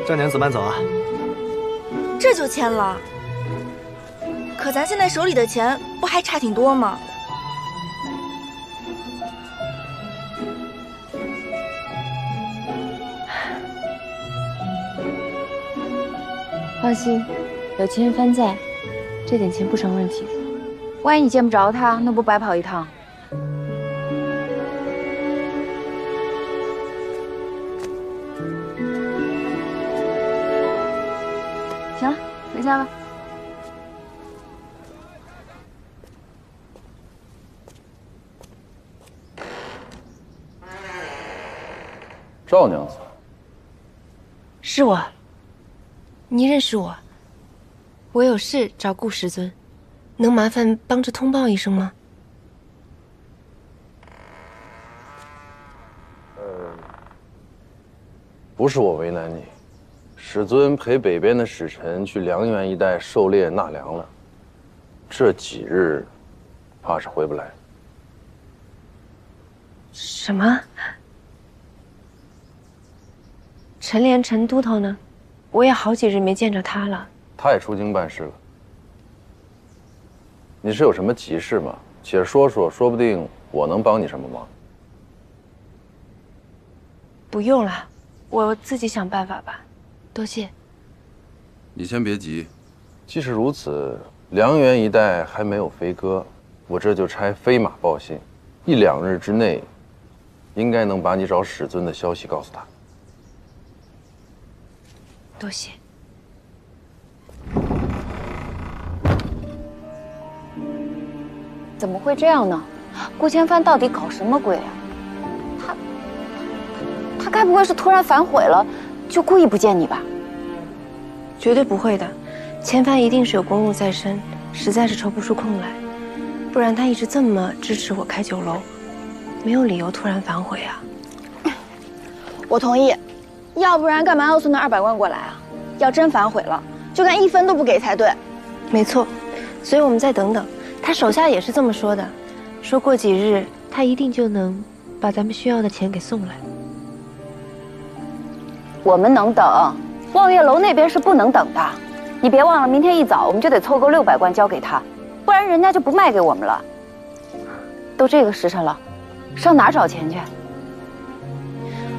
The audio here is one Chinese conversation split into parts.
这年怎么办走啊？这就签了？可咱现在手里的钱不还差挺多吗？放心，有千帆在，这点钱不成问题。万一你见不着他，那不白跑一趟？行了，回家吧。赵娘子，是我。你认识我？我有事找顾师尊，能麻烦帮着通报一声吗？不是我为难你，师尊陪北边的使臣去梁园一带狩猎纳粮了，这几日怕是回不来。什么？陈连陈都头呢？我也好几日没见着他了。他也出京办事了。你是有什么急事吗？且说说，说不定我能帮你什么忙。不用了，我自己想办法吧。多谢。你先别急，即使如此，梁园一带还没有飞鸽，我这就差飞马报信，1、2日之内，应该能把你找使尊的消息告诉他。多谢。怎么会这样呢？顾千帆到底搞什么鬼啊？他该不会是突然反悔了，就故意不见你吧？绝对不会的，千帆一定是有公务在身，实在是抽不出空来，不然他一直这么支持我开酒楼，没有理由突然反悔啊。我同意，要不然干嘛要送那200万过来啊？要真反悔了，就干1分都不给才对。没错，所以我们再等等。他手下也是这么说的，说过几日他一定就能把咱们需要的钱给送来。我们能等，望月楼那边是不能等的。你别忘了，明天一早我们就得凑够600贯交给他，不然人家就不卖给我们了。都这个时辰了，上哪儿找钱去？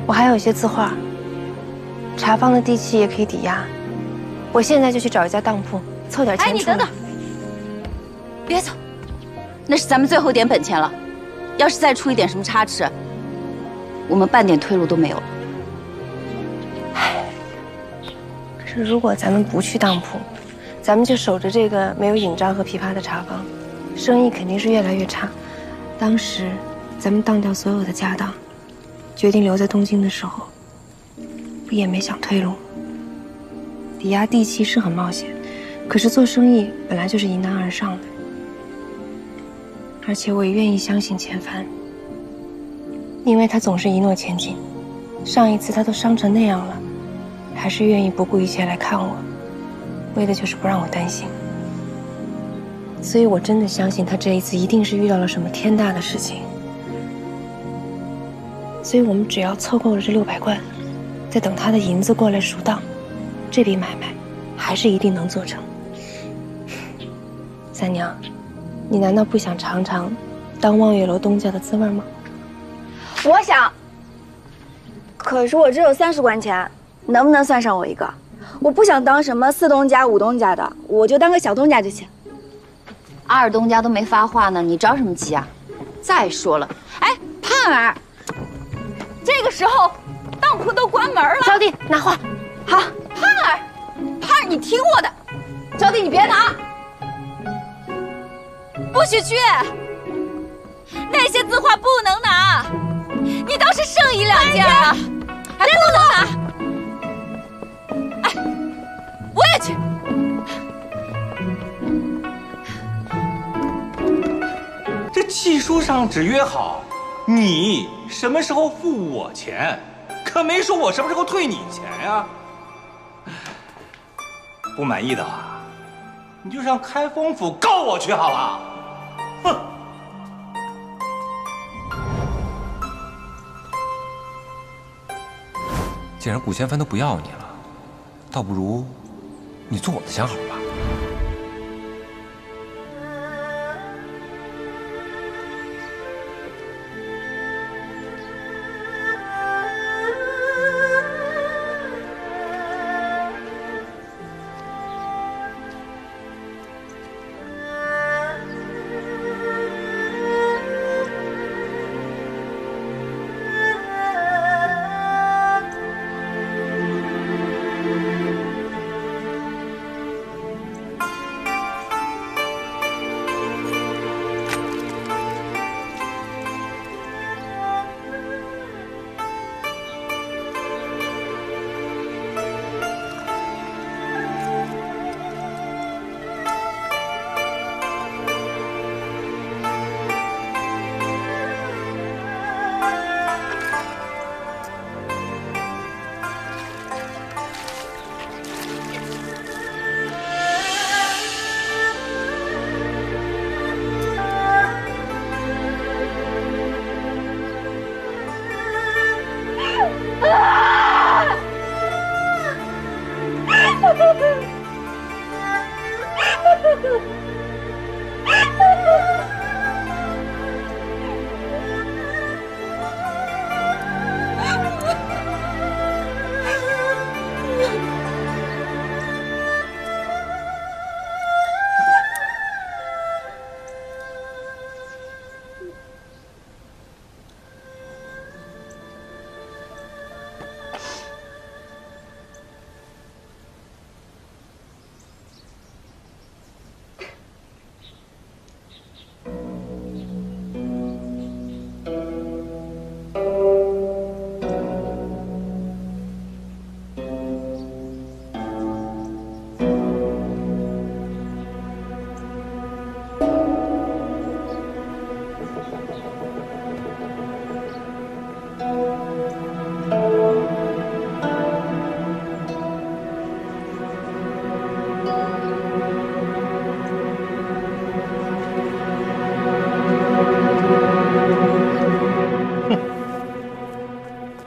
我还有一些字画，茶坊的地契也可以抵押。我现在就去找一家当铺，凑点钱出来。哎，你等等，别走，那是咱们最后一点本钱了。要是再出一点什么差池，我们半点退路都没有了。可是如果咱们不去当铺，咱们就守着这个没有引章和琵琶的茶坊，生意肯定是越来越差。当时咱们当掉所有的家当，决定留在东京的时候，不也没想退路？抵押地契是很冒险，可是做生意本来就是迎难而上的。而且我也愿意相信千帆，因为他总是一诺千金。上一次他都伤成那样了，还是愿意不顾一切来看我，为的就是不让我担心。所以我真的相信他这一次一定是遇到了什么天大的事情。所以我们只要凑够了这600贯，再等他的银子过来赎当，这笔买卖还是一定能做成。三娘，你难道不想尝尝当望月楼东家的滋味吗？我想，可是我只有30贯钱，能不能算上我一个？我不想当什么4东家、5东家的，我就当个小东家就行。2东家都没发话呢，你着什么急啊？再说了，哎，盼儿，这个时候当铺都关门了。招娣，拿话。好，盼儿，你听我的，招娣你别拿，不许去，那些字画不能拿，你倒是剩1、2件啊，还不能拿。哎，我也去。这契书上只约好你什么时候付我钱，可没说我什么时候退你钱呀。不满意的话，你就上开封府告我去好了。哼！既然顾千帆都不要你了，倒不如你做我的相好吧。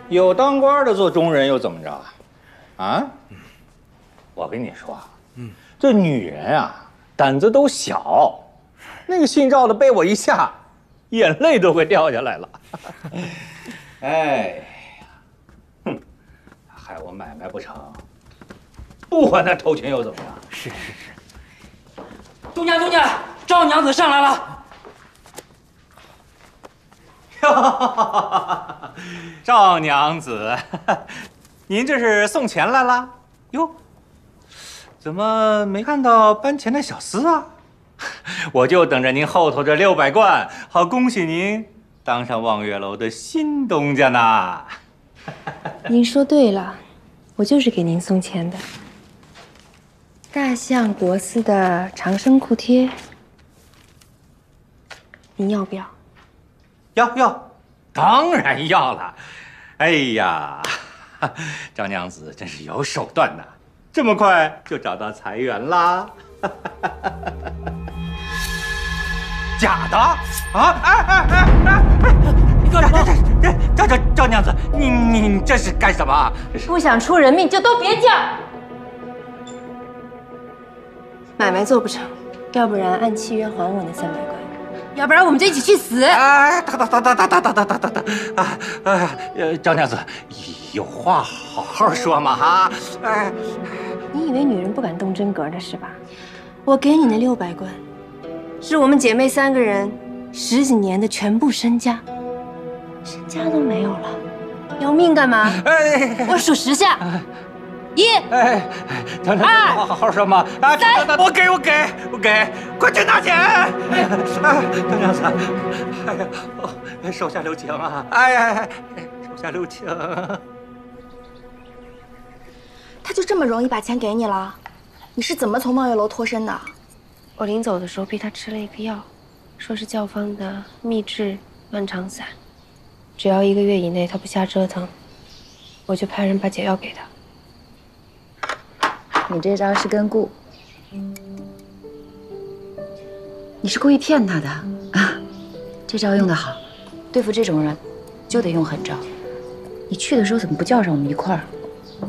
有当官的做中人又怎么着啊？啊？我跟你说，这女人啊，胆子都小。那个姓赵的被我一吓，眼泪都快掉下来了。哎呀，哼，害我买卖不成，不还他头钱又怎么样？是。东家，赵娘子上来了。赵娘子，您这是送钱来了？哟，怎么没看到搬钱的小厮啊？我就等着您后头这600贯，好恭喜您当上望月楼的新东家呢。您说对了，我就是给您送钱的。大象国司的长生裤贴，您要不要？要，当然要了。哎呀，赵娘子真是有手段呐，这么快就找到财源啦。假的啊！哎！你干什么？赵娘子，你这是干什么？不想出人命就都别犟。买卖做不成，要不然按契约还我那300贯，要不然我们就一起去死！哎，等！赵娘子，有话好好说嘛哈！哎，你以为女人不敢动真格的是吧？我给你那600贯，是我们姐妹3个人10几年的全部身家，身家都没有了，要命干嘛？我数10下。1，赵娘子，好好说嘛！啊，3，我给，快去拿钱！赵娘子，哎呀，手下留情啊！哎，手下留情。他就这么容易把钱给你了？你是怎么从望月楼脱身的？我临走的时候逼他吃了一个药，说是教方的秘制断肠散，只要1个月以内他不瞎折腾，我就派人把解药给他。你这招是根固，你是故意骗他的啊！这招用得好，对付这种人就得用狠招。你去的时候怎么不叫上我们一块儿？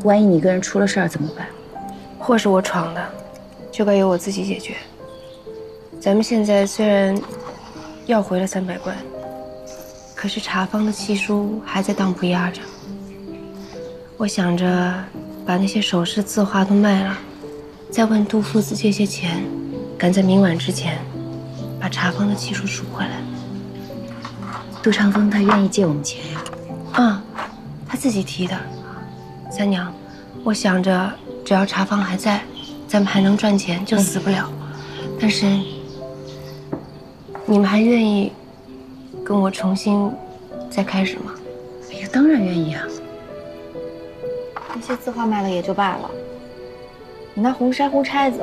万一你一个人出了事儿怎么办？祸是我闯的，就该由我自己解决。咱们现在虽然要回了300贯，可是茶坊的契书还在当铺压着。我想着把那些首饰字画都卖了，再问杜夫子借些钱，赶在明晚之前把茶坊的契书赎回来。杜长风他愿意借我们钱呀？啊，他自己提的。三娘，我想着只要茶坊还在，咱们还能赚钱，就死不了。但是你们还愿意跟我重新再开始吗？哎呀，当然愿意啊。那些字画卖了也就罢了，你那红筛红钗子，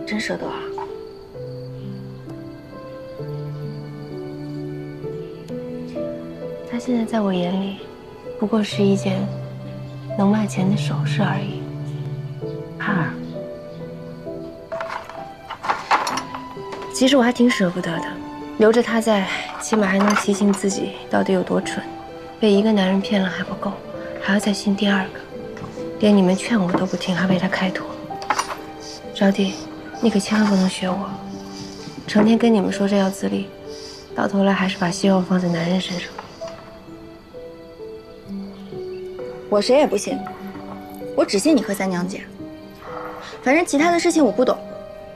真舍得啊？它现在在我眼里，不过是一件能卖钱的首饰而已。盼儿，其实我还挺舍不得的，留着它在，起码还能提醒自己到底有多蠢，被一个男人骗了还不够，还要再信第2个，连你们劝我都不听，还被他开脱。招娣，你可千万不能学我，成天跟你们说这要自立，到头来还是把希望放在男人身上。我谁也不信，我只信你和三娘姐。反正其他的事情我不懂，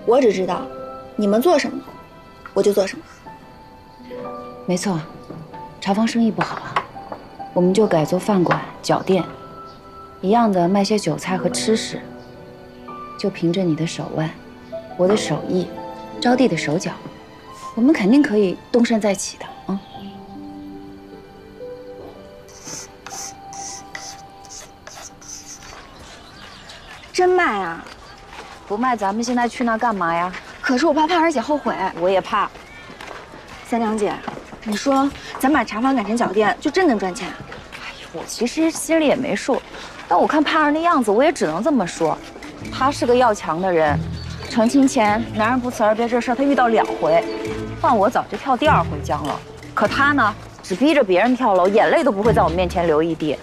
我只知道你们做什么，我就做什么。没错，茶坊生意不好啊，我们就改做饭馆、脚店，一样的卖些酒菜和吃食。就凭着你的手腕，我的手艺，招娣的手脚，我们肯定可以东山再起的啊！真卖啊？不卖，咱们现在去那干嘛呀？可是我怕盼儿姐后悔。我也怕。三娘姐，你说咱把茶坊改成脚店，就真能赚钱？我其实心里也没数，但我看盼儿那样子，我也只能这么说。他是个要强的人，成亲前男人不辞而别这事儿他遇到2回，换我早就跳第2回江了。可他呢，只逼着别人跳楼，眼泪都不会在我面前流一滴。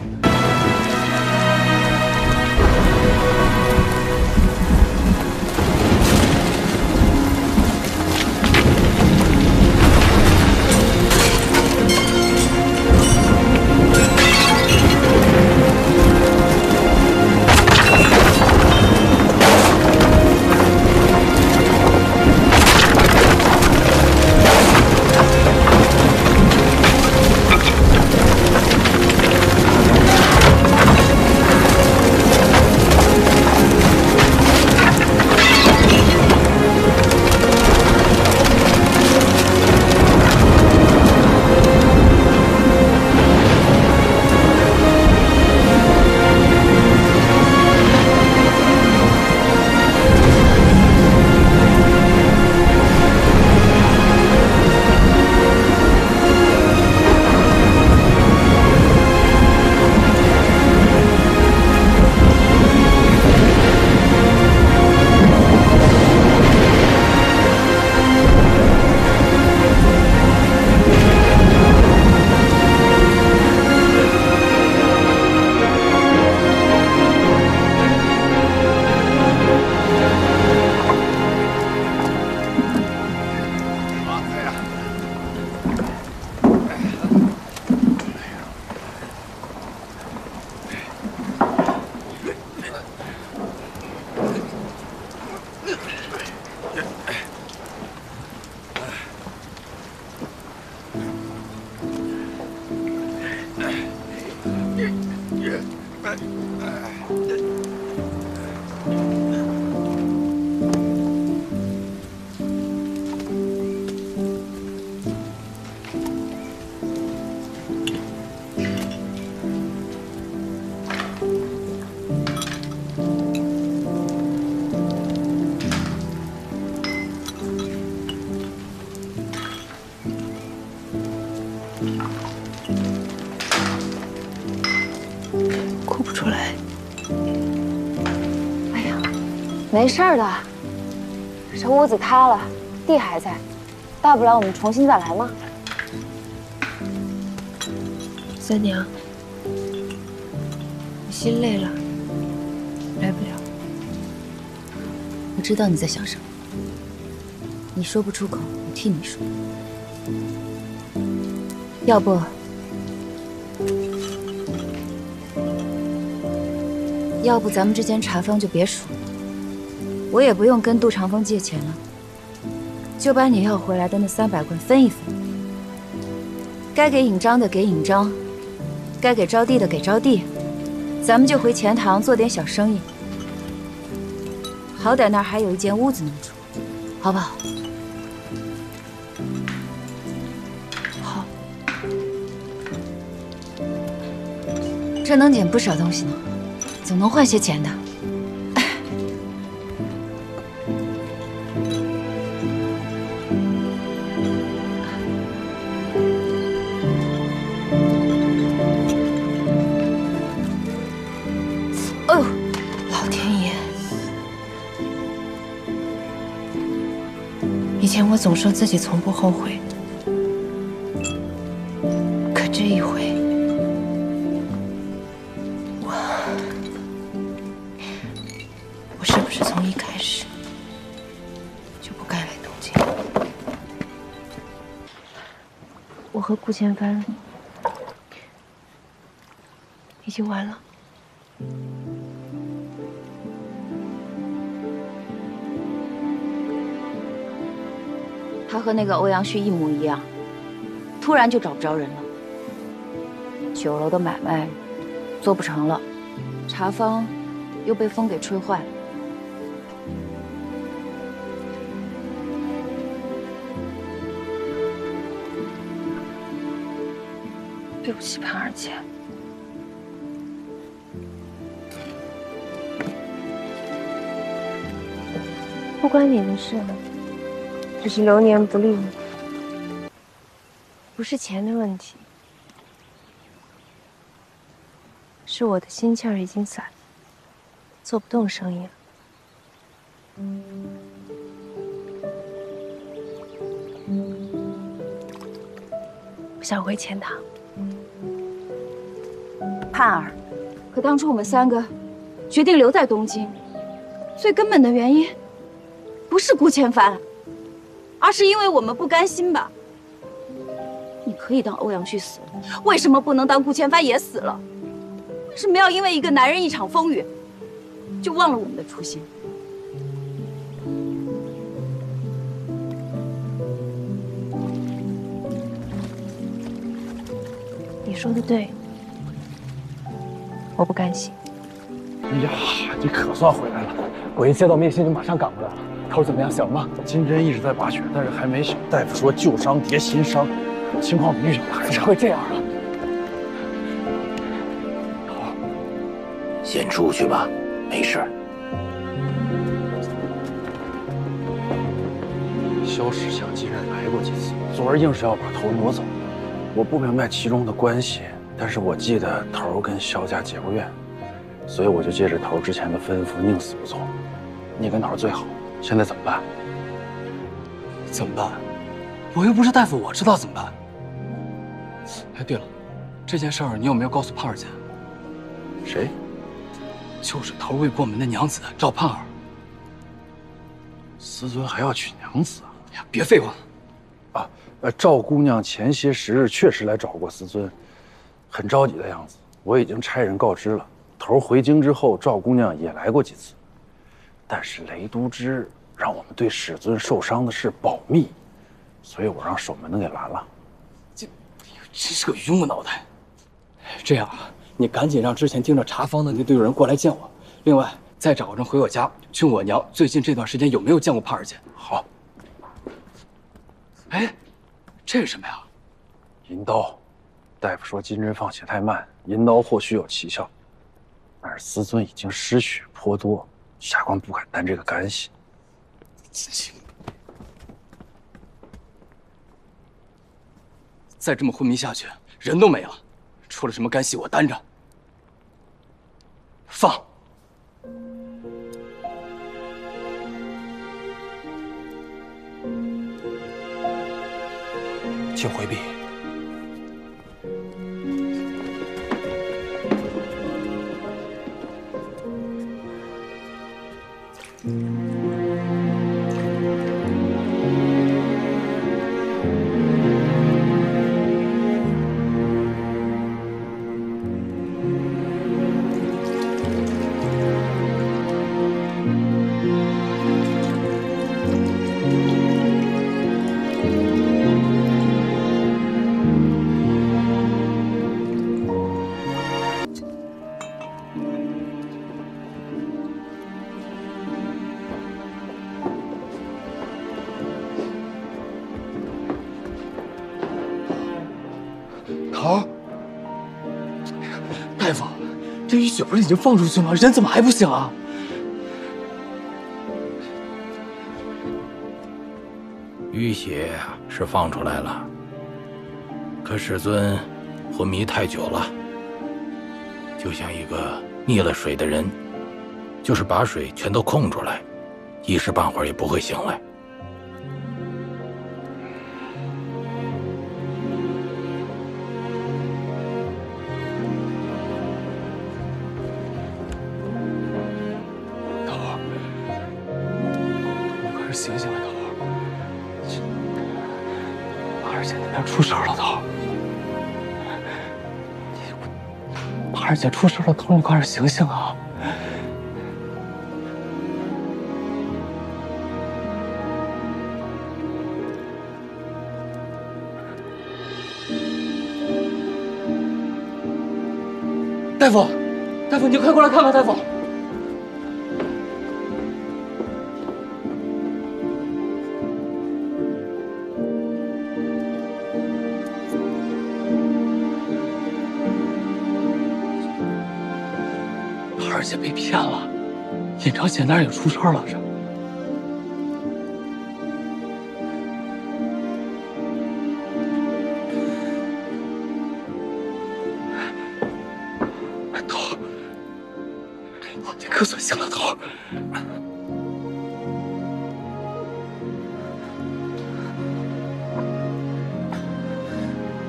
哭不出来。哎呀，没事儿的，这屋子塌了，地还在，大不了我们重新再来嘛。三娘，我心累了，来不了。我知道你在想什么，你说不出口，我替你说。要不，咱们之间茶坊就别数了，我也不用跟杜长风借钱了，就把你要回来的那300贯分一分，该给尹章的给尹章，该给招娣的给招娣，咱们就回钱塘做点小生意。好歹那儿还有一间屋子能住，好不好？好。这能捡不少东西呢，总能换些钱的。哦，老天爷！以前我总说自己从不后悔，可这一回，我是不是从一开始就不该来东京？我和顾千帆已经完了。他和那个欧阳旭一模一样，突然就找不着人了。酒楼的买卖做不成了，茶坊又被风给吹坏了。对不起，潘二姐。不关你的事了。只是流年不利，不是钱的问题，是我的心气儿已经散，做不动生意了。我想回钱塘。盼儿，可当初我们3个决定留在东京，最根本的原因不是顾千帆。而是因为我们不甘心吧？你可以当欧阳旭死了，为什么不能当顾千帆也死了？为什么要因为一个男人一场风雨，就忘了我们的初心？你说的对，我不甘心。呀，你可算回来了！我一接到密信就马上赶过来了。头怎么样？小吗？金针一直在拔血，但是还没醒。大夫说旧伤叠新伤，情况比预想的还差。会这样啊？好，先出去吧，没事。萧史向金刃来过几次，昨儿硬是要把头挪走。我不明白其中的关系，但是我记得头跟萧家结过怨，所以我就借着头之前的吩咐，宁死不从。你跟头最好。现在怎么办？怎么办？我又不是大夫，我知道怎么办。哎，对了，这件事儿你有没有告诉盼儿姐？谁？就是头未过门的娘子赵盼儿。师尊还要娶娘子啊？哎呀，别废话啊！赵姑娘前些时日确实来找过师尊，很着急的样子。我已经差人告知了。头回京之后，赵姑娘也来过几次。但是雷都知让我们对史尊受伤的事保密，所以我让守门的给拦了。这真是个榆木脑袋。这样，你赶紧让之前盯着茶坊的那队人过来见我。另外，再找个人回我家，去我娘最近这段时间有没有见过盼儿姐。好。哎，这是什么呀？银刀。大夫说金针放血太慢，银刀或许有奇效，但是师尊已经失血颇多。下官不敢担这个干系。再这么昏迷下去，人都没了。出了什么干系，我担着。放。请回避。头，大夫，这淤血不是已经放出去吗？人怎么还不醒啊？淤血是放出来了，可师尊昏迷太久了，就像一个溺了水的人，就是把水全都控出来，一时半会儿也不会醒来。头儿，你快醒醒来，头儿！帕尔姐那边出事了，头儿！帕尔姐出事了，头儿，你快点醒醒啊！大夫，大夫，你快过来看看，大夫！帕尔姐被骗了，尹长贤那儿也出事了，这。头儿，你可算醒了，头儿。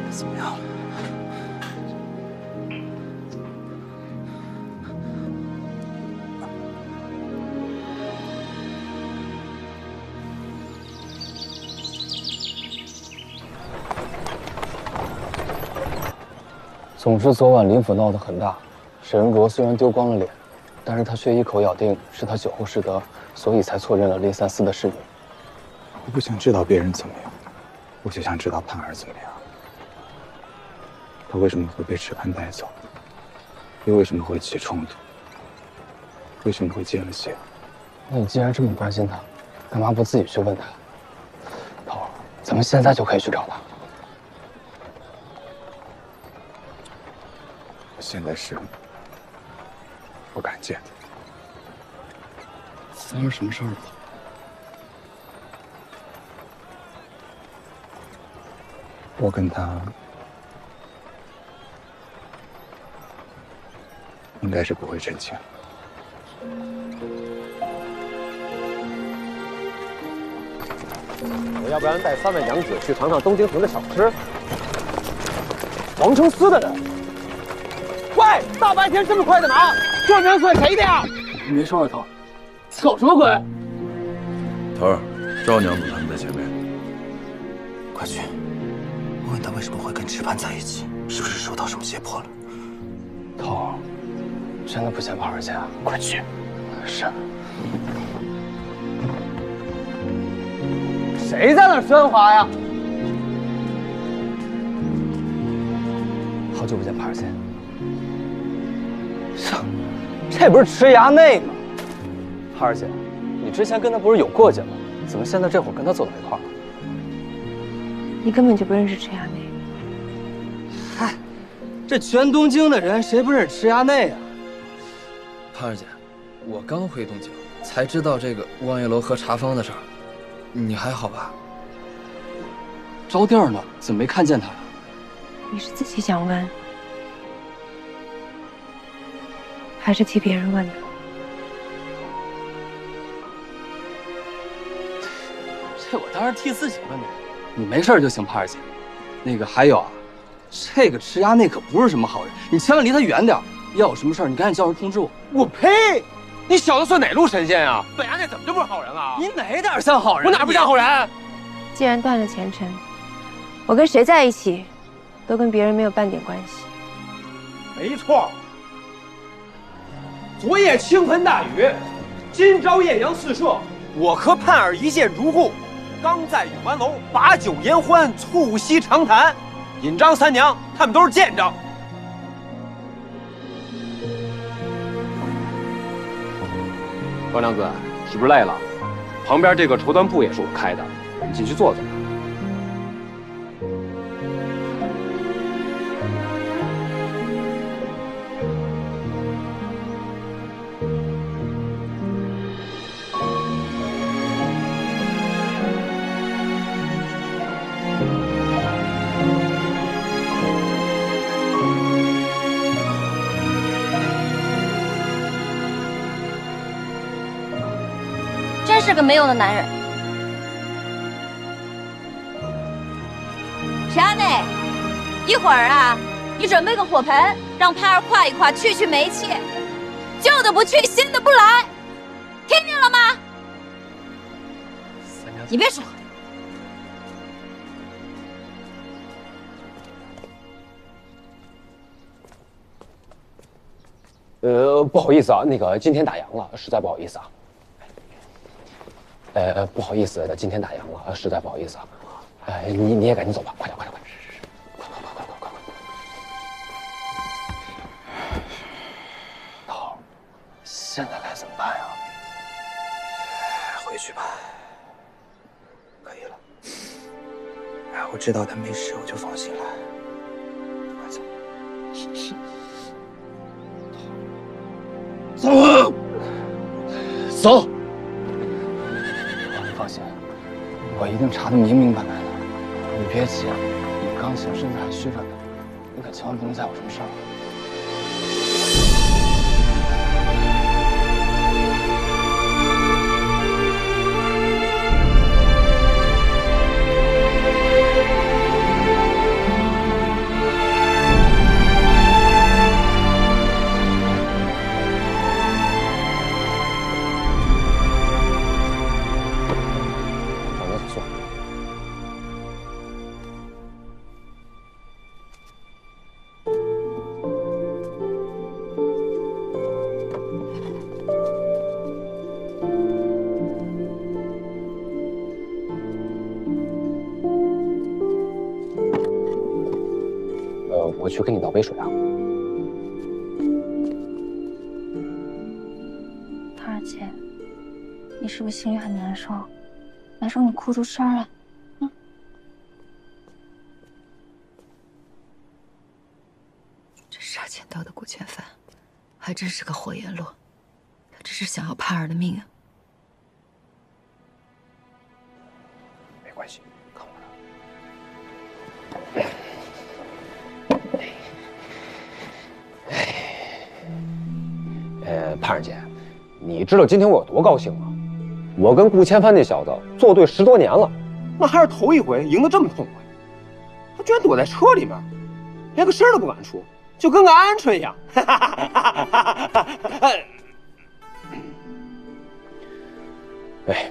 怎么样了？总之，昨晚林府闹得很大。沈仁卓虽然丢光了脸，但是他却一口咬定是他酒后失德，所以才错认了猎三司的侍女。我不想知道别人怎么样，我就想知道盼儿怎么样。他为什么会被池畔带走？又为什么会起冲突？为什么会见了血？那你既然这么关心他，干嘛不自己去问他？头儿，咱们现在就可以去找他。我现在是不敢见他。发生什么事儿了？我跟他应该是不会真情。我要不然带3位娘子去尝尝东京城的小吃。皇城司的人，喂，大白天这么快的拿，这人算谁的呀？你没说啊，头儿，搞什么鬼？头儿，赵娘子他们在前面。快去，问他为什么会跟池畔在一起，是不是受到什么胁迫了？头儿，真的不见帕尔姐啊？快去！是。谁在那喧哗呀？好久不见帕尔姐。这不是吃衙内吗？帕尔姐，你之前跟他不是有过节吗？怎么现在这会儿跟他走到一块儿了？你根本就不认识池衙内。嗨，这全东京的人谁不认识池衙内啊？帕尔姐，我刚回东京，才知道这个望月楼喝茶坊的事儿。你还好吧？招店呢，怎么没看见他？你是自己想问，还是替别人问的？这我当然替自己问的。你没事就行，帕尔姐。那个还有啊，这个池衙内可不是什么好人，你千万离他远点。要有什么事儿，你赶紧叫人通知我。我呸！你小子算哪路神仙呀？本衙内怎么就不是好人啊？你哪点像好人？我哪不像好人？既然断了前程，我跟谁在一起，都跟别人没有半点关系。没错。昨夜倾盆大雨，今朝艳阳四射，我和盼儿一见如故。刚在永安楼把酒言欢，促膝长谈。尹张3娘他们都是见证。高娘子，是不是累了？旁边这个绸缎铺也是我开的，你进去坐坐。是个没用的男人。陈阿内，一会儿啊，你准备个火盆，让盼儿跨一跨，去煤气。旧的不去，新的不来，听见了吗？你别说。 不好意思啊，那个今天打烊了，实在不好意思啊。不好意思，今天打烊了，实在不好意思啊。你也赶紧走吧，快点，快！涛，现在该怎么办呀？回去吧，可以了。哎，我知道他没事，我就放心了。快走。是。 走！你放心，我一定查得明明白白的。你别急，你刚醒，身子还虚着呢，你可千万不能再有什么事儿。 我去给你倒杯水啊。盼儿姐，你是不是心里很难受？难受你哭出声来。这杀千刀的顾千帆，还真是个火焰落。他只是想要盼儿的命啊。没关系，看我的。盼儿姐，你知道今天我有多高兴吗？我跟顾千帆那小子作对10多年了，那还是头一回赢得这么痛快。他居然躲在车里面，连个声都不敢出，就跟个鹌鹑一样。哎，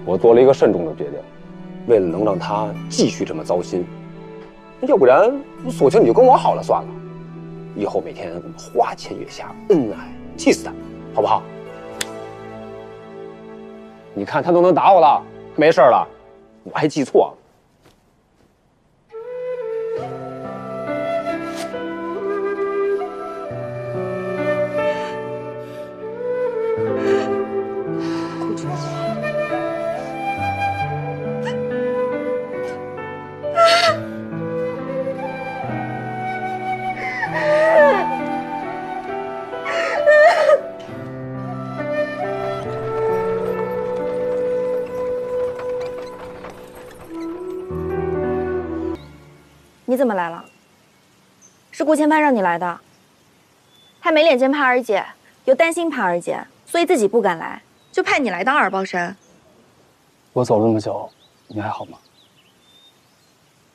我做了一个慎重的决定，为了能让他继续这么糟心，要不然索性你就跟我好了算了。以后每天我们花前月下，恩爱，气死他，好不好？你看他都能打我了，没事了，我还记错。你怎么来了？是顾千帆让你来的。他没脸见盼儿姐，又担心盼儿姐，所以自己不敢来，就派你来当耳包山。我走了这么久，你还好吗？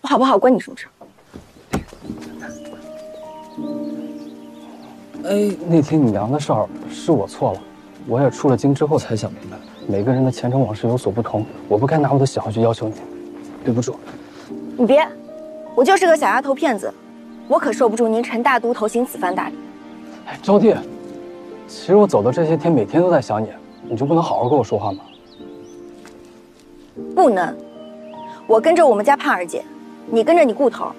我好不好关你什么事？那天你娘的事儿是我错了，我也出了京之后才想明白，每个人的前尘往事有所不同，我不该拿我的喜好去要求你，对不住。你别。我就是个小丫头片子，我可受不住您陈大都头行此番大礼。哎，招娣，其实我走的这些天，每天都在想你，你就不能好好跟我说话吗？不能，我跟着我们家盼儿姐，你跟着你顾头，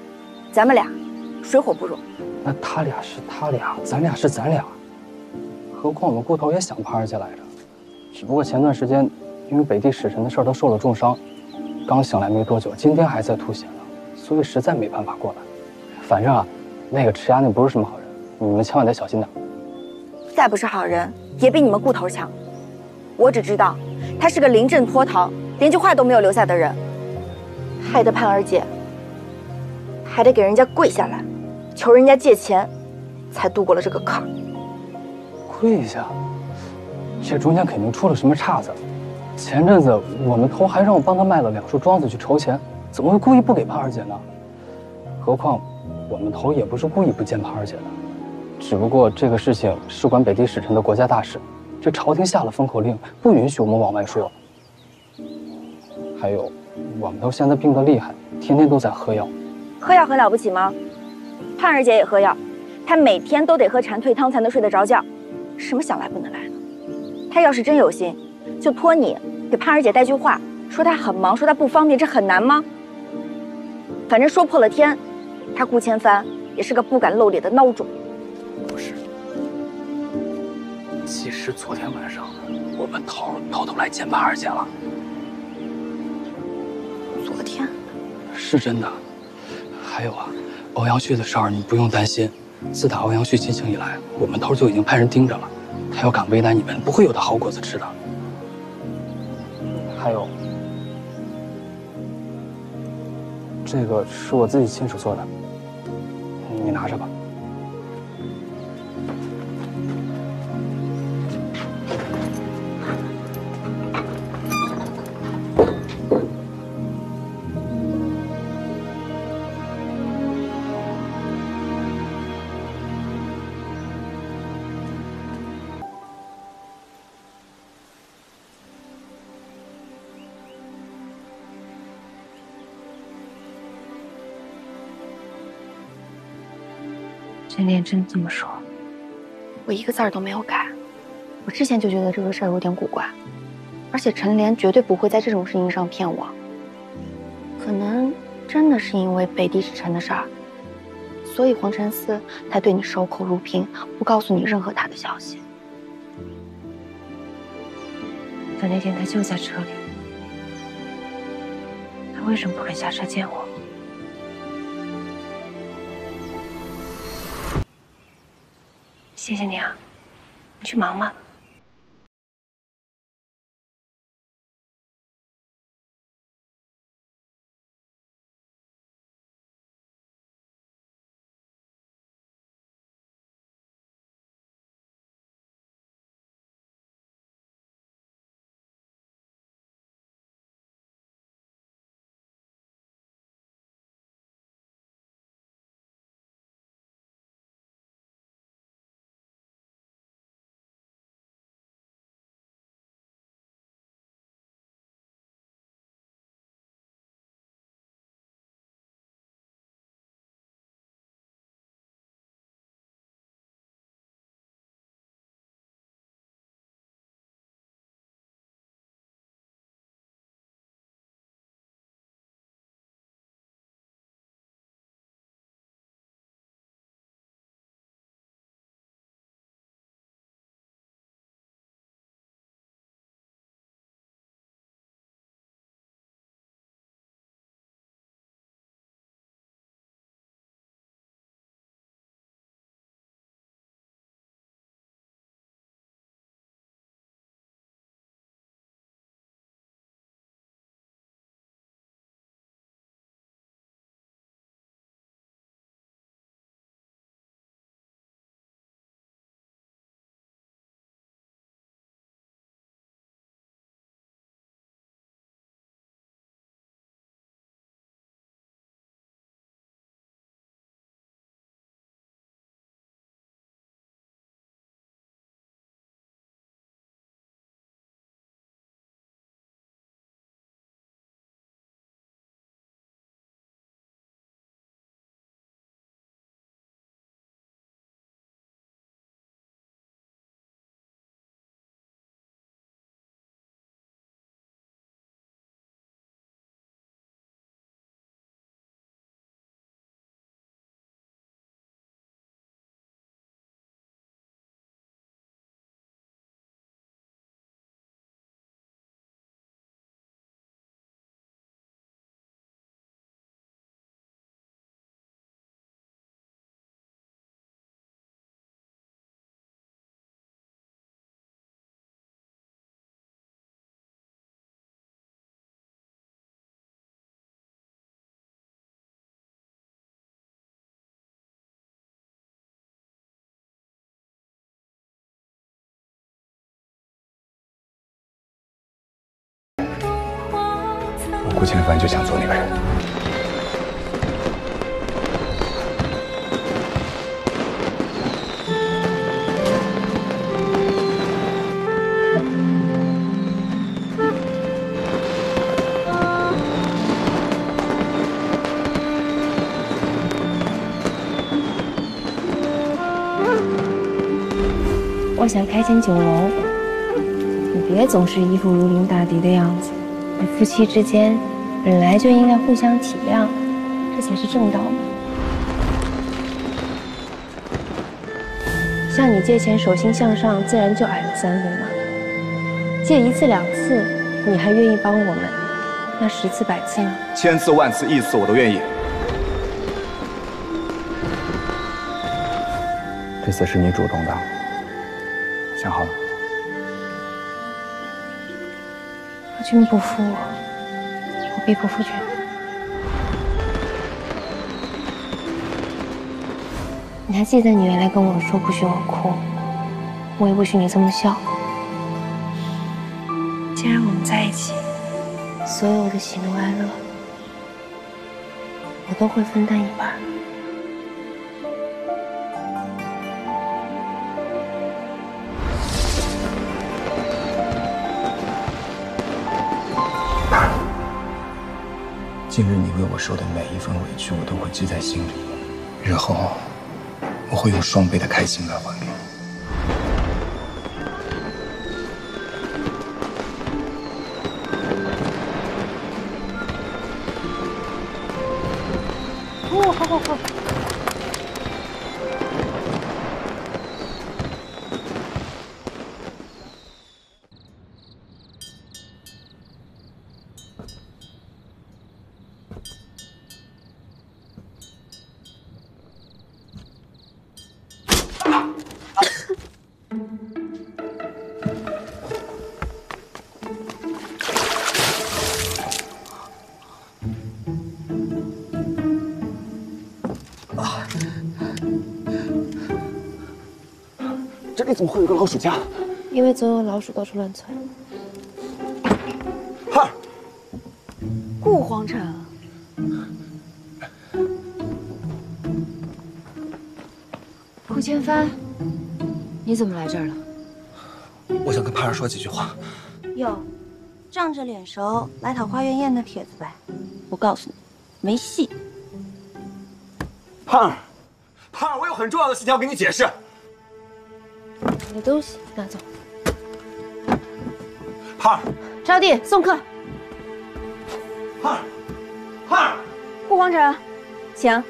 咱们俩水火不容。那他俩是他俩，咱俩是咱俩，何况我们顾头也想盼儿姐来着，只不过前段时间因为北地使臣的事儿，他受了重伤，刚醒来没多久，今天还在吐血呢。所以实在没办法过来。反正啊，那个池丫那不是什么好人，你们千万得小心点。再不是好人，也比你们顾头强。我只知道，他是个临阵脱逃，连句话都没有留下的人，害得盼儿姐还得给人家跪下来，求人家借钱，才度过了这个坎儿。跪下？这中间肯定出了什么岔子。前阵子我们头还让我帮他卖了2束庄子去筹钱，怎么会故意不给盼儿姐呢？何况我们头也不是故意不见盼儿姐的，只不过这个事情事关北地使臣的国家大事，这朝廷下了封口令，不允许我们往外说。还有，我们头现在病得厉害，天天都在喝药。喝药很了不起吗？盼儿姐也喝药，她每天都得喝蝉蜕汤才能睡得着觉。什么想来不能来呢？她要是真有心，就托你给盼儿姐带句话，说她很忙，说她不方便，这很难吗？反正说破了天，她顾千帆也是个不敢露脸的孬种。不是，其实昨天晚上我们头偷偷来见盼儿姐了。昨天？是真的。还有啊，欧阳旭的事儿你不用担心，自打欧阳旭进京以来，我们头就已经派人盯着了，他要敢为难你们，不会有他好果子吃的。还有，这个是我自己亲手做的，你拿着吧。陈莲真这么说？我一个字儿都没有改。我之前就觉得这个事儿有点古怪，而且陈莲绝对不会在这种事情上骗我。可能真的是因为北地使臣的事儿，所以黄承思才对你守口如瓶，不告诉你任何他的消息。可那天他就在车里，他为什么不肯下车见我？谢谢你啊，你去忙吧。顾千帆就想做那个人。我想开间酒楼，你别总是一副如临大敌的样子。你夫妻之间本来就应该互相体谅，这才是正道嘛。像你借钱手心向上，自然就矮了3分嘛。借1次2次，你还愿意帮我们，那10次100次呢？1000次万次亿次我都愿意。这次是你主动的，想好了？夫君不负我，我必不负君。你还记得你原来跟我说不许我哭，我也不许你这么笑。既然我们在一起，所有的喜怒哀乐，我都会分担一半。今日你为我受的每一份委屈，我都会记在心里。日后，我会用双倍的开心来还给你。好。这里怎么会有个老鼠夹？因为总有老鼠到处乱窜。哈，顾皇城，顾千帆，你怎么来这儿了？我想跟盼儿说几句话。哟，仗着脸熟来讨花月宴的帖子呗？我告诉你，没戏。盼儿，盼儿，我有很重要的事情要跟你解释。你的东西拿走。盼儿，招娣送客。盼儿，盼儿，顾皇城，请。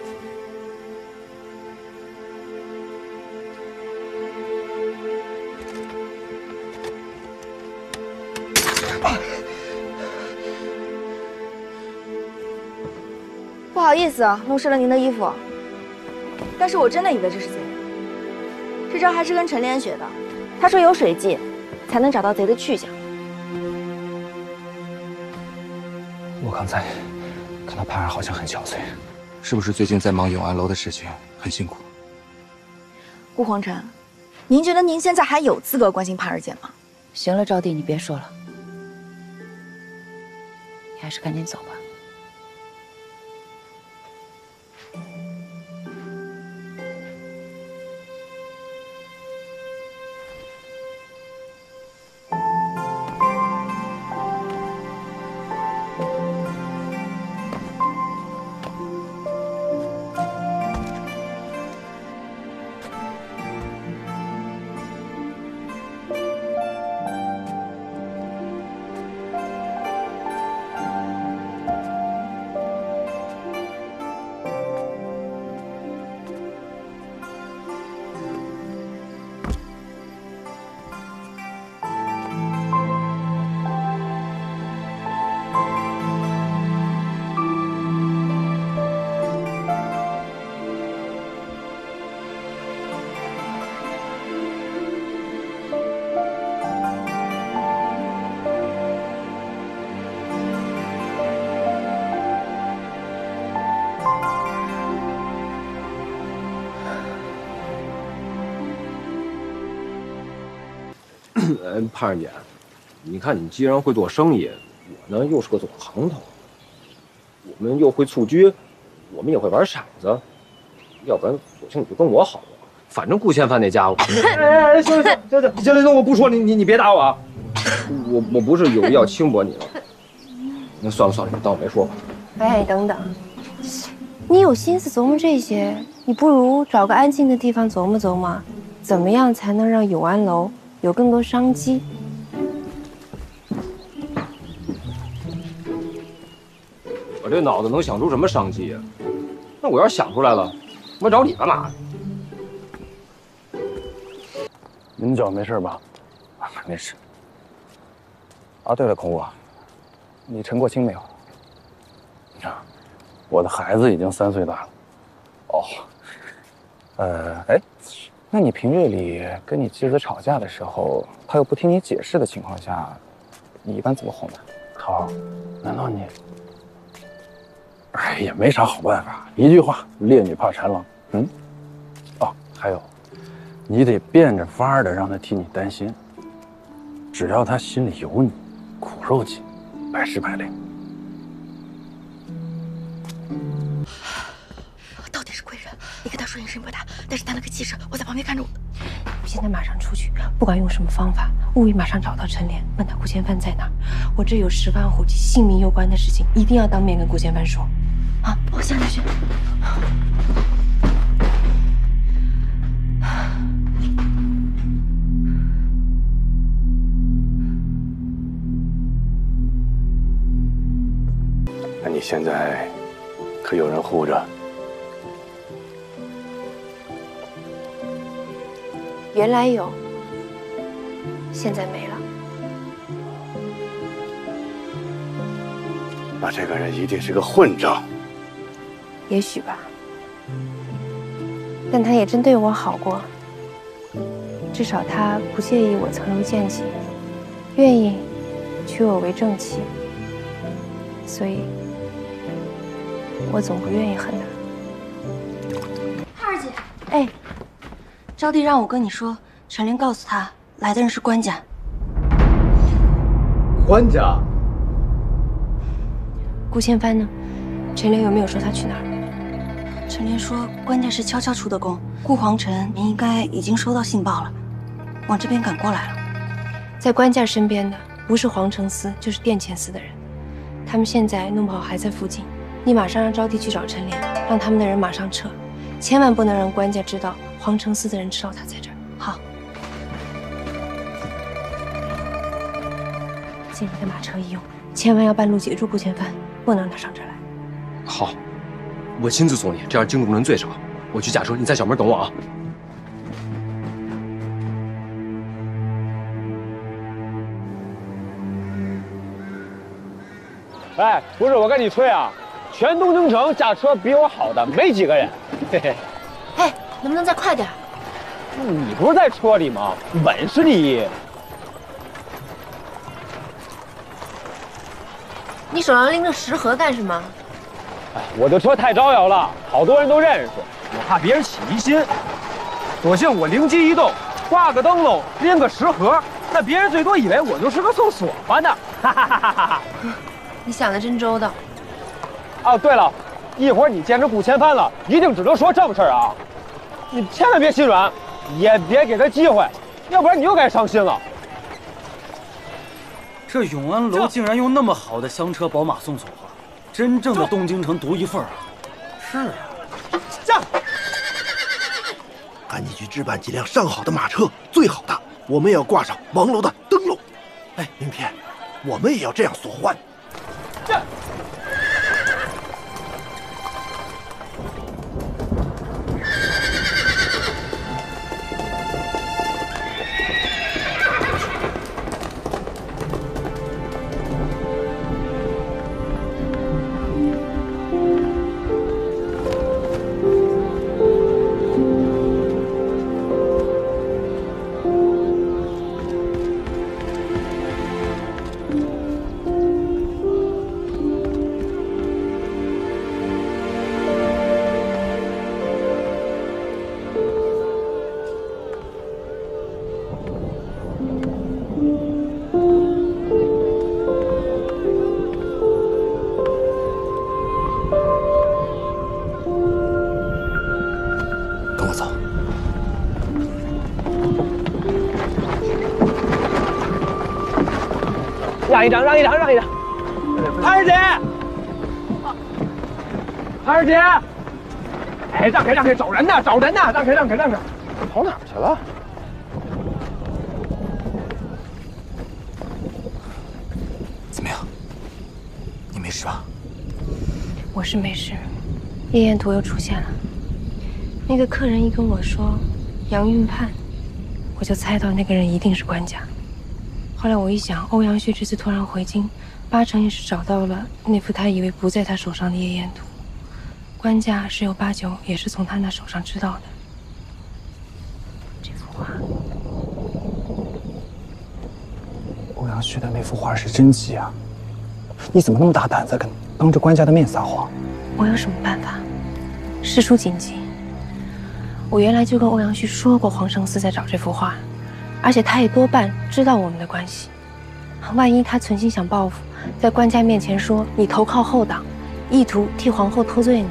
不好意思啊，弄湿了您的衣服。但是我真的以为这是贼。这招还是跟陈莲学的，他说有水迹，才能找到贼的去向。我刚才看到盼儿好像很憔悴，是不是最近在忙永安楼的事情，很辛苦？顾皇城，您觉得您现在还有资格关心盼儿姐吗？行了，招娣，你别说了，你还是赶紧走吧。盼儿姐，你看你既然会做生意，我呢又是个走行头，我们又会蹴鞠，我们也会玩骰子，要不然索性你就跟我好了。反正顾千帆那家伙……哎，行，我不说你别打我啊！我不是有意要轻薄你了。那算了，你当我没说吧。哎，等等，你有心思琢磨这些，你不如找个安静的地方琢磨琢磨，怎么样才能让永安楼有更多商机？我这脑子能想出什么商机呀？那我要是想出来了，我找你干嘛？您脚没事吧？啊，没事。啊，对了，孔武，你陈过清没有？啊，我的孩子已经3岁大了。哦，哎，那你平日里跟你妻子吵架的时候，她又不听你解释的情况下，你一般怎么哄她？涛，难道你？哎，也没啥好办法，一句话，烈女怕缠郎。嗯，哦，还有，你得变着法儿的让她替你担心。只要她心里有你，苦肉计，百试百灵。到底是贵人，你跟他说声声不大，但是他那个气势，我在旁边看着我。你现在马上出去，不管用什么方法，务必马上找到陈莲，问他顾千帆在哪儿。我这有10万虎骑性命攸关的事情，一定要当面跟顾千帆说。啊，我现在去。那你现在可有人护着？原来有，现在没了。那这个人一定是个混账。也许吧，但他也真对我好过，至少他不介意我层柔见紧，愿意娶我为正妻，所以我总不愿意恨他。二姐，哎，招娣让我跟你说，陈莲告诉他来的人是官家。官家？顾千帆呢？陈莲有没有说他去哪儿？陈莲说官家是悄悄出的宫，顾皇城应该已经收到信报了，往这边赶过来了。在官家身边的不是皇城司就是殿前司的人，他们现在弄不好还在附近。你马上让招娣去找陈莲，让他们的人马上撤，千万不能让官家知道皇城司的人知道他在这儿。好。借你的马车一用，千万要半路截住顾千帆，不能让他上这儿来。好，我亲自送你，这样惊动人最少。我去驾车，你在小门等我啊。哎，不是我跟你吹啊，全东京城驾车比我好的没几个人。嘿嘿。哎，能不能再快点？你不是在车里吗？稳是你。你手上拎着食盒干什么？哎，我的车太招摇了，好多人都认识，我怕别人起疑心。索性我灵机一动，挂个灯笼，拎个食盒，那别人最多以为我就是个送唢呐的。哈哈哈哈哈！你想的真周到。哦，对了，一会儿你见着顾千帆了，一定只能说正事儿啊！你千万别心软，也别给他机会，要不然你又该伤心了。这永安楼竟然用那么好的香车宝马送唢呐，真正的东京城独一份啊！是啊，驾！赶紧去置办几辆上好的马车，最好的，我们也要挂上王楼的灯笼。哎，明天我们也要这样索欢。驾！让一让，让一让，让一让。潘二姐，潘二姐，哎，让开让开，找人呢，找人呢，让开让开让开。跑哪儿去了？怎么样？你没事吧？我是没事，夜宴图又出现了。那个客人一跟我说杨运盼，我就猜到那个人一定是官家。后来我一想，欧阳旭这次突然回京，8成也是找到了那幅他以为不在他手上的夜宴图。官家十有8九也是从他那手上知道的。这幅画，欧阳旭的那幅画是真迹啊！你怎么那么大胆子，敢当着官家的面撒谎？我有什么办法？事出紧急。我原来就跟欧阳旭说过，黄承思在找这幅画，而且他也多半知道我们的关系。万一他存心想报复，在官家面前说你投靠后党，意图替皇后脱罪呢？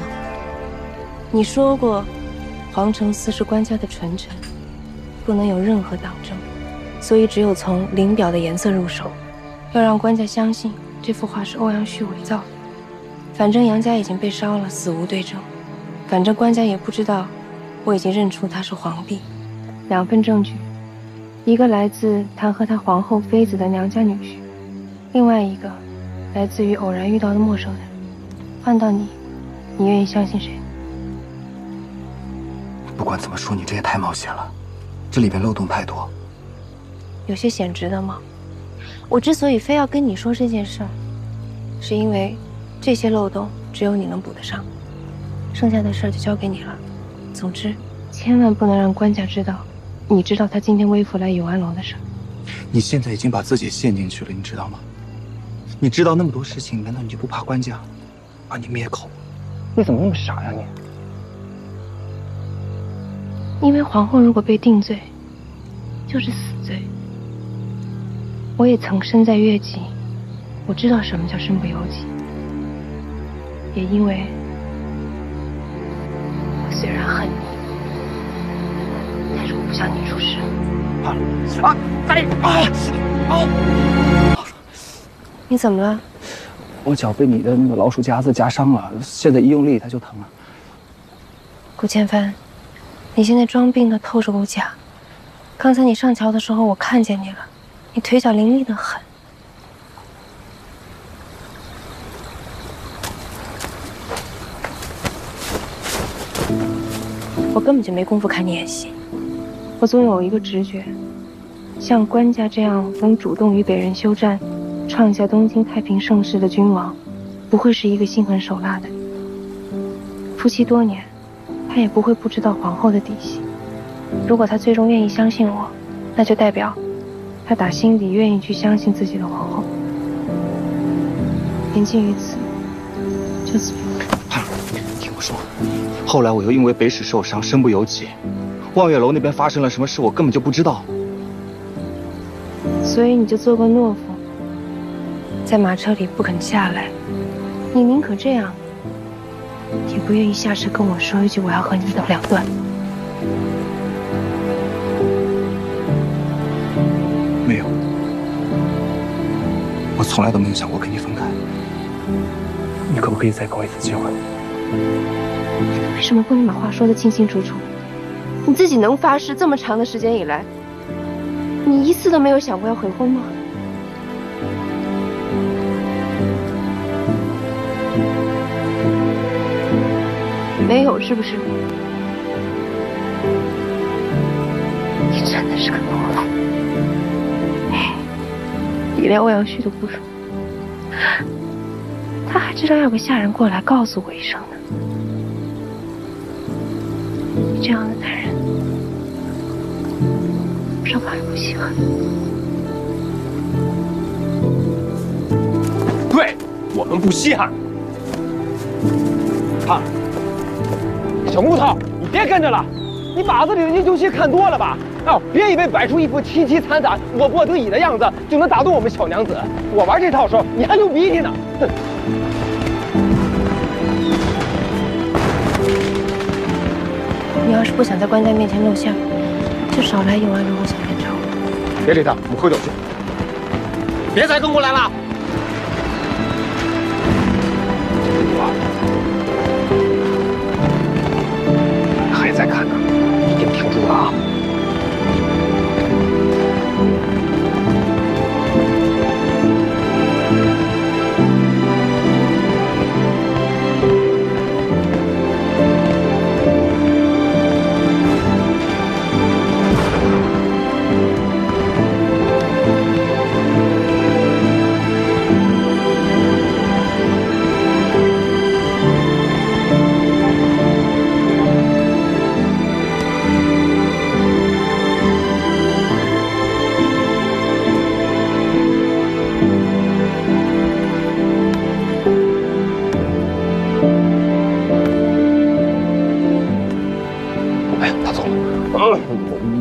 你说过，黄承思是官家的纯臣，不能有任何党争，所以只有从灵表的颜色入手，要让官家相信这幅画是欧阳旭伪造的。反正杨家已经被烧了，死无对证。反正官家也不知道，我已经认出他是皇帝。2份证据，一个来自弹劾他皇后妃子的娘家女婿，另外一个来自于偶然遇到的陌生人。换到你，你愿意相信谁？不管怎么说，你这也太冒险了，这里边漏洞太多。有些显值的吗？我之所以非要跟你说这件事儿，是因为这些漏洞只有你能补得上，剩下的事儿就交给你了。总之，千万不能让官家知道，你知道他今天微服来永安楼的事儿。你现在已经把自己陷进去了，你知道吗？你知道那么多事情，难道你就不怕官家把你灭口？你怎么那么傻呀你？因为皇后如果被定罪，就是死罪。我也曾身在越级，我知道什么叫身不由己。也因为我虽然恨你，但是我不想你出事。你怎么了？我脚被你的那个老鼠夹子夹伤了，现在一用力它就疼了。顾千帆，你现在装病的透着股假。刚才你上桥的时候，我看见你了，你腿脚伶俐的很。我根本就没工夫看你演戏，我总有一个直觉，像官家这样能主动与北人休战，创下东京太平盛世的君王，不会是一个心狠手辣的人。夫妻多年，他也不会不知道皇后的底细。如果他最终愿意相信我，那就代表他打心底愿意去相信自己的皇后。言尽于此，就此。听我说，后来我又因为北使受伤，身不由己。望月楼那边发生了什么事，我根本就不知道。所以你就做个懦夫，在马车里不肯下来。你宁可这样，也不愿意下车跟我说一句我要和你一刀两断。没有，我从来都没有想过跟你分开。你可不可以再给我一次机会？为什么不能把话说得清清楚楚？你自己能发誓这么长的时间以来，你一次都没有想过要悔婚吗？没有，是不是？你真的是个懦夫。你连欧阳旭都不如，他还知道要个下人过来告诉我一声呢。你这样的男人，不知道怕是不稀罕。对，我们不稀罕。胖，小木头，你别跟着了，你把子里的英雄戏看多了吧？哦，别以为摆出一副凄凄惨惨、我不得已的样子就能打动我们小娘子。我玩这套时候，你还流鼻涕呢。哼！你要是不想在官家面前露馅，就少来永安楼小店找我。别理他，我们喝酒去。别再跟过来了。还在看呢，一定挺住了啊！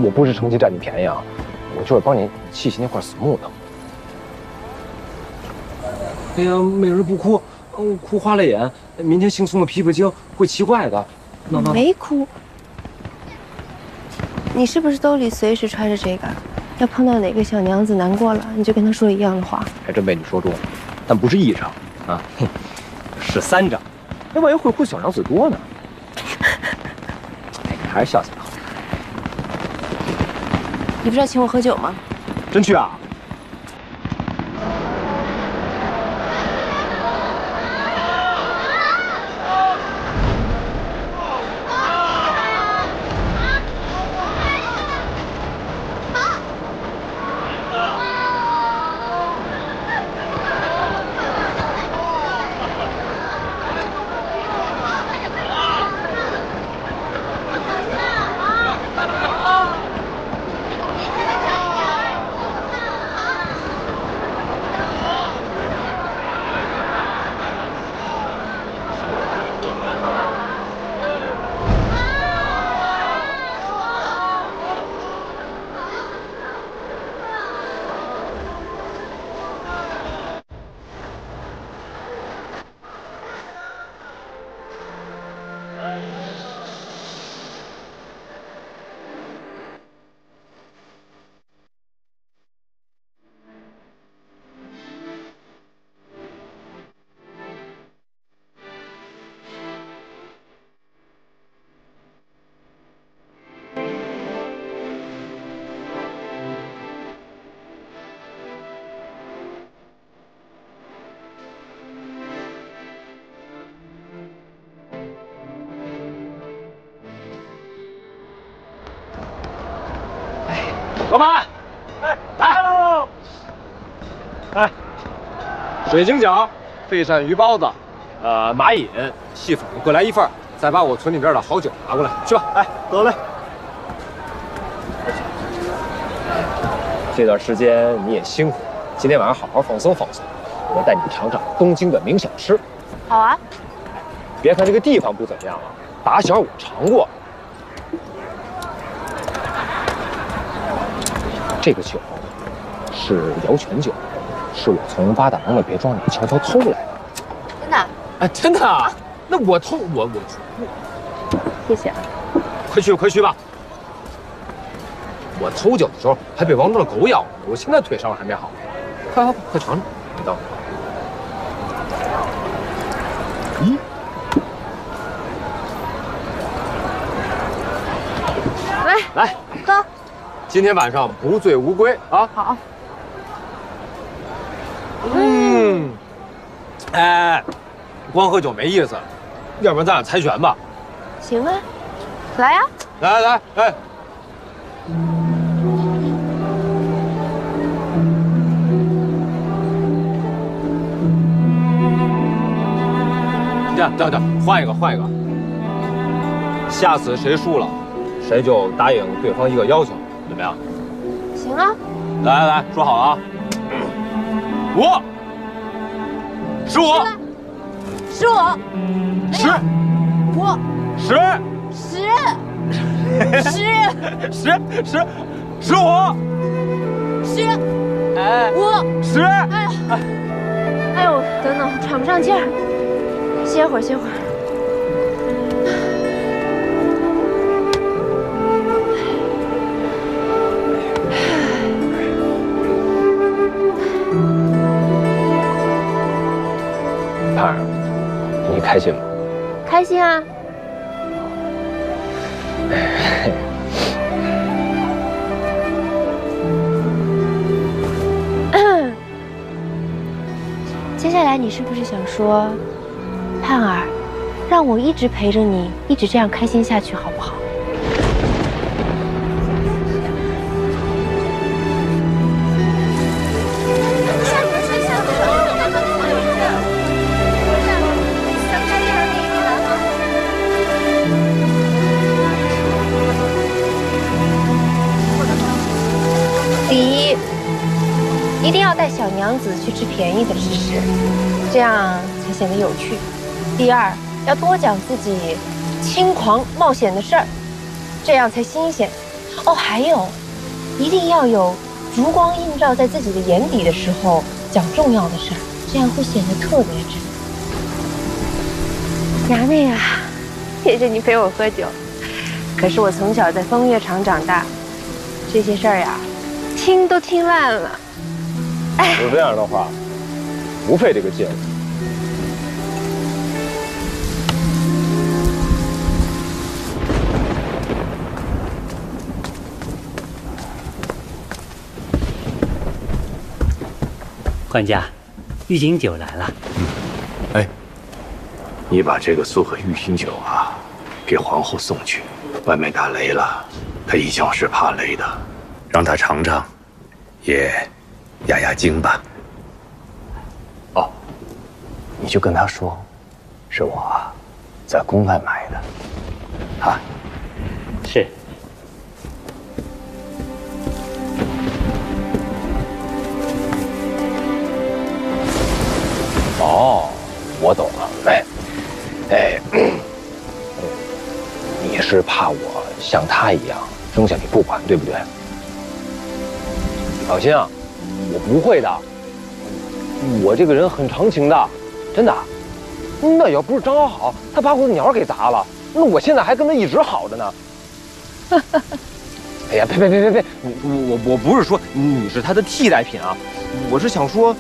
我不是乘机占你便宜啊，我就是帮你气那块死木头。哎呀，美人不哭，哭花了眼，明天惺忪的琵琶精会奇怪的。没哭，你是不是兜里随时揣着这个？要碰到哪个小娘子难过了，你就跟她说一样的话。还真被你说中了，但不是1张啊，是3张。那万一会哭小娘子多呢？哎，你还是笑起来好。你不是要请我喝酒吗？真去啊？老板，来，哎，水晶饺、费鳝鱼包子，马饮、细粉各来1份，再把我村里边的好酒拿过来，去吧。哎，得嘞。这段时间你也辛苦，今天晚上好好放松放松，我带你尝尝东京的名小吃。好啊。别看这个地方不怎么样啊，打小我尝过。这个酒是姚泉酒，是我从八大郎的别庄里悄悄偷来的。真的？啊，真的啊？那我偷我，谢谢啊。快去吧。我偷酒的时候还被王庄的狗咬了，我现在腿伤还没好。快尝尝，你等。咦？来，喝。今天晚上不醉无归啊！好。哎，光喝酒没意思，要不然咱俩猜拳吧？行啊，来呀！来，哎。这样，换一个。下次谁输了，谁就答应对方一个要求，怎么样？行啊。来，说好了啊。5、15、15、10、5、10、10、15、10、哎5、10。哎呦，等，喘不上气儿，歇会儿。开心吗？开心啊！接下来你是不是想说，盼儿，让我一直陪着你，一直这样开心下去，好不好？第一，一定要带小娘子去吃便宜的吃食，这样才显得有趣。第二，要多讲自己轻狂冒险的事儿，这样才新鲜。哦，还有，一定要有烛光映照在自己的眼底的时候讲重要的事儿，这样会显得特别真。衙内啊，谢谢你陪我喝酒。可是我从小在风月场长大，这些事儿呀，听都听烂了。有这样的话，不配这个戒指。管家，玉锦酒来了。哎，你把这个素和玉心酒啊，给皇后送去。外面打雷了，她一向是怕雷的，让她尝尝，也压压惊吧。哦，你就跟她说，是我啊，在宫外买的。啊，是。哦，我懂了。你是怕我像他一样扔下你不管，对不对？放心啊，我不会的。我这个人很长情的，真的。那要不是张好好，他把我的鸟给砸了，那我现在还跟他一直好着呢。哎呀，呸！我不是说你是他的替代品啊，我是想说，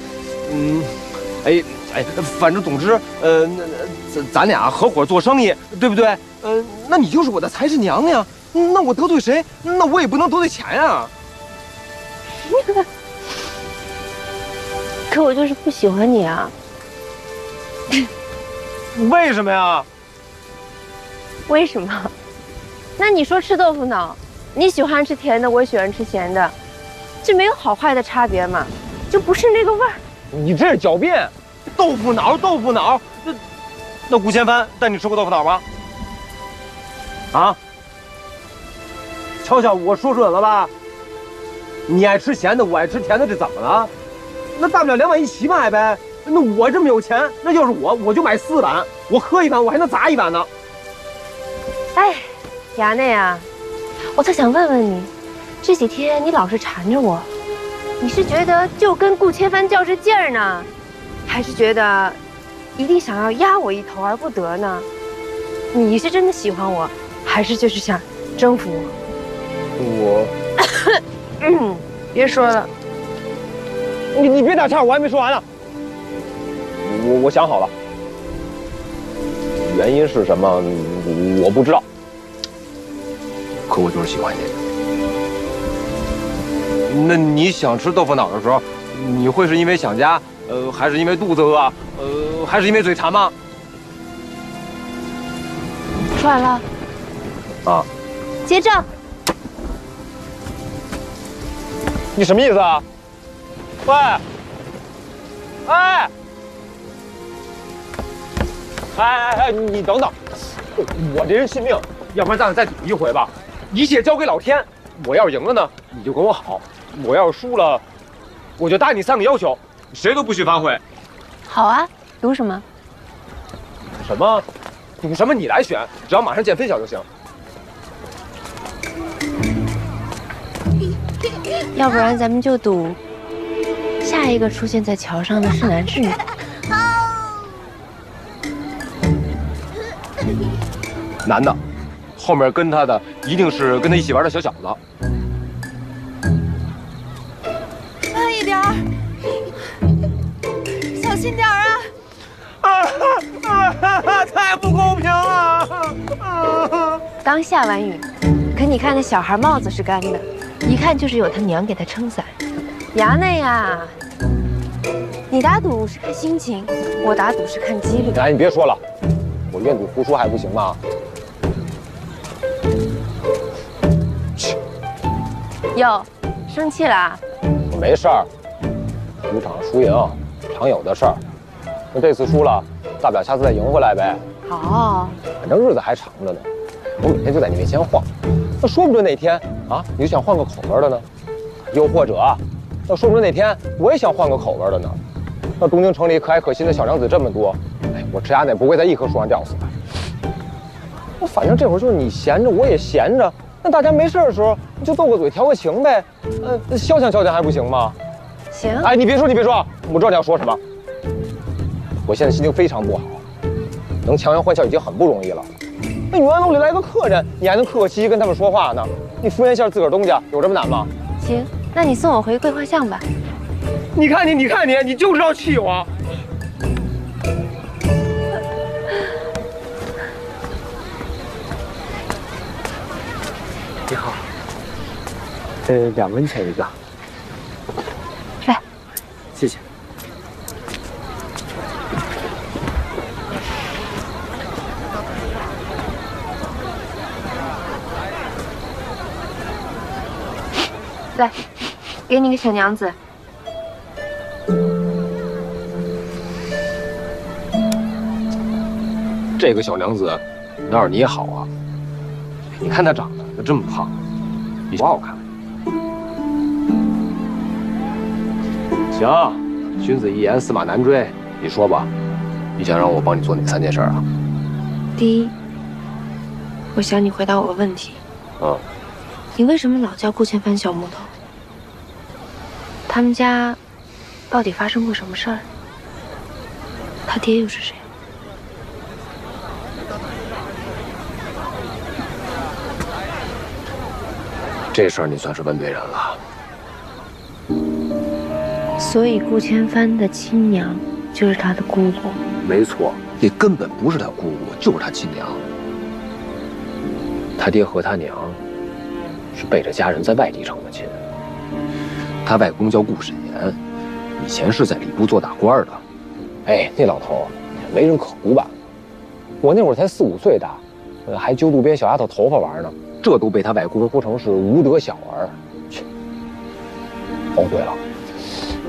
反正总之，咱俩合伙做生意，对不对？那你就是我的财神娘呀。那我得罪谁？那我也不能得罪钱呀。可我就是不喜欢你啊。为什么呀？为什么？那你说吃豆腐脑，你喜欢吃甜的，我也喜欢吃咸的，这没有好坏的差别嘛，就不是那个味儿。你这是狡辩。豆腐脑，那顾千帆带你吃过豆腐脑吗？啊？瞧瞧，我说准了吧？你爱吃咸的，我爱吃甜的，这怎么了？那大不了2碗一起买呗。那我这么有钱，那要是我就买4碗，我喝1碗，我还能砸1碗呢。哎，衙内啊，我特想问问你，这几天你老是缠着我，你是觉得就跟顾千帆较这劲儿呢，还是觉得一定想要压我一头而不得呢？你是真的喜欢我，还是就是想征服我？别说了，你别打岔，我还没说完呢。我想好了，原因是什么我不知道，可我就是喜欢你。那你想吃豆腐脑的时候，你会是因为想家，还是因为肚子饿，还是因为嘴馋吗？说完了。啊，结账。你什么意思啊？喂，你等等，我这人信命，要不然咱俩再赌一回吧，一切交给老天。我要是赢了呢，你就跟我好；我要是输了，我就答应你3个要求，谁都不许反悔。好啊，赌什么？什么？赌什么？你来选，只要马上见分晓就行。要不然咱们就赌，下一个出现在桥上的是男是女？男的，后面跟他的一定是跟他一起玩的小小子。慢一点儿，小心点儿啊！太不公平了！刚下完雨，可你看那小孩帽子是干的，一看就是有他娘给他撑伞。衙内呀，你打赌是看心情，我打赌是看几率。哎，你别说了，我愿赌服输还不行吗？哟，生气啦？我没事儿，赌场输赢常有的事儿。那这次输了，大不了下次再赢回来呗。好，反正日子还长着呢，我每天就在你面前晃，那说不准哪天啊，你就想换个口味的呢。又或者，那说不准哪天我也想换个口味的呢。那东京城里可爱可亲的小娘子这么多，哎，我吃鸭奶不会在一棵树上吊死的。我反正这会儿就是你闲着，我也闲着，那大家没事的时候就斗个嘴调个情呗，消遣消遣还不行吗？行。哎，你别说，我知道你要说什么。我现在心情非常不好，能强颜欢笑已经很不容易了。那永安楼里来个客人，你还能客客气气跟他们说话呢？你敷衍一下自个儿东家，有这么难吗？行，那你送我回桂花巷吧。你看你就知道气我。你好，2文钱一个。来，谢谢。来，给你个小娘子。这个小娘子哪有你好啊？你看她长得这么胖，比我好看。行，君子一言，驷马难追。你说吧，你想让我帮你做哪3件事啊？第一，我想你回答我个问题。你为什么老叫顾千帆小木头？他们家到底发生过什么事儿？他爹又是谁？这事儿你算是问对人了。所以顾千帆的亲娘就是他的姑姑。没错，这根本不是他姑姑，就是他亲娘。他爹和他娘是背着家人在外地成的亲。他外公叫顾沈岩，以前是在礼部做大官的。哎，那老头为人可古板了。我那会儿才4、5岁大，还揪渡边小丫头头发玩呢，这都被他外公说成是无德小儿。去。哦，对了，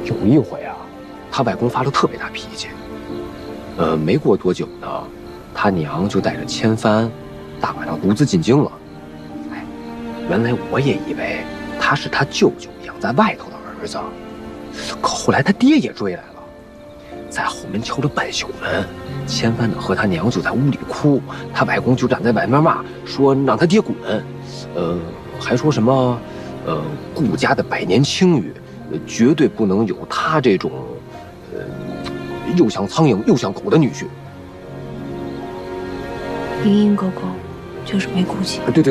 有一回啊，他外公发了特别大脾气。没过多久呢，他娘就带着千帆大晚上独自进京了。哎，原来我也以为他是他舅舅养在外头的儿子，可后来他爹也追来了，在后门敲了半宿门，千帆呢和他娘就在屋里哭，他外公就站在外面骂，说让他爹滚，还说什么顾家的百年清誉，绝对不能有他这种又像苍蝇又像狗的女婿。蝇营狗苟，就是没骨气。对，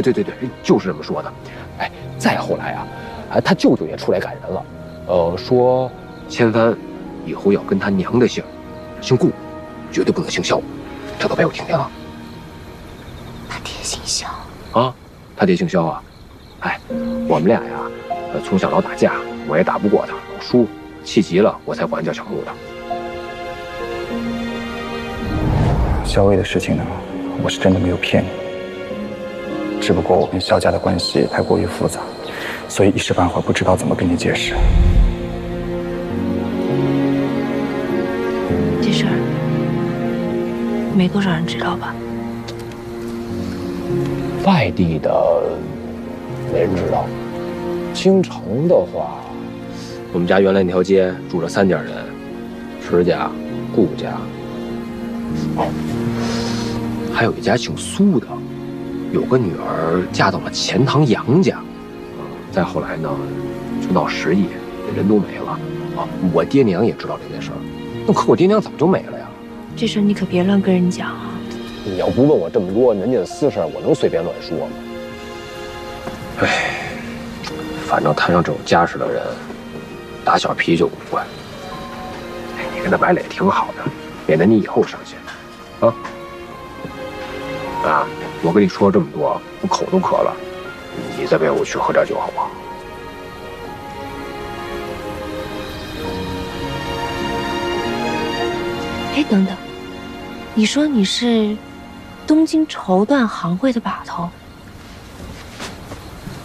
就是这么说的。哎，再后来啊，他舅舅也出来感人了，说千帆以后要跟他娘的姓，姓顾，绝对不能姓萧。这都被我听见了。他爹姓萧啊？他爹姓萧啊？哎，我们俩呀，从小老打架，我也打不过他，老输，气急了，我才管叫小木的。萧薇的事情呢，我是真的没有骗你，只不过我跟萧家的关系太过于复杂，所以一时半会儿不知道怎么跟你解释。这事儿没多少人知道吧？外地的没人知道，京城的话，我们家原来那条街住着3家人，池家、顾家，哦，还有一家姓苏的，有个女儿嫁到了钱塘杨家，再后来呢，就闹10亿，人都没了啊！我爹娘也知道这件事儿，那可我爹娘早就没了呀。这事儿你可别乱跟人讲啊！你要不问我这么多人家的私事儿，我能随便乱说吗？哎，反正摊上这种家事的人，打小脾气就古怪。哎，你跟他摆脸挺好的，免得你以后伤心。啊，啊，我跟你说这么多，我口都渴了，你再陪我去喝点酒好不好？哎，等等，你说你是东京绸缎行会的把头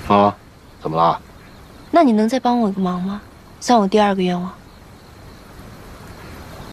啊？怎么了？那你能再帮我一个忙吗？算我第2个愿望。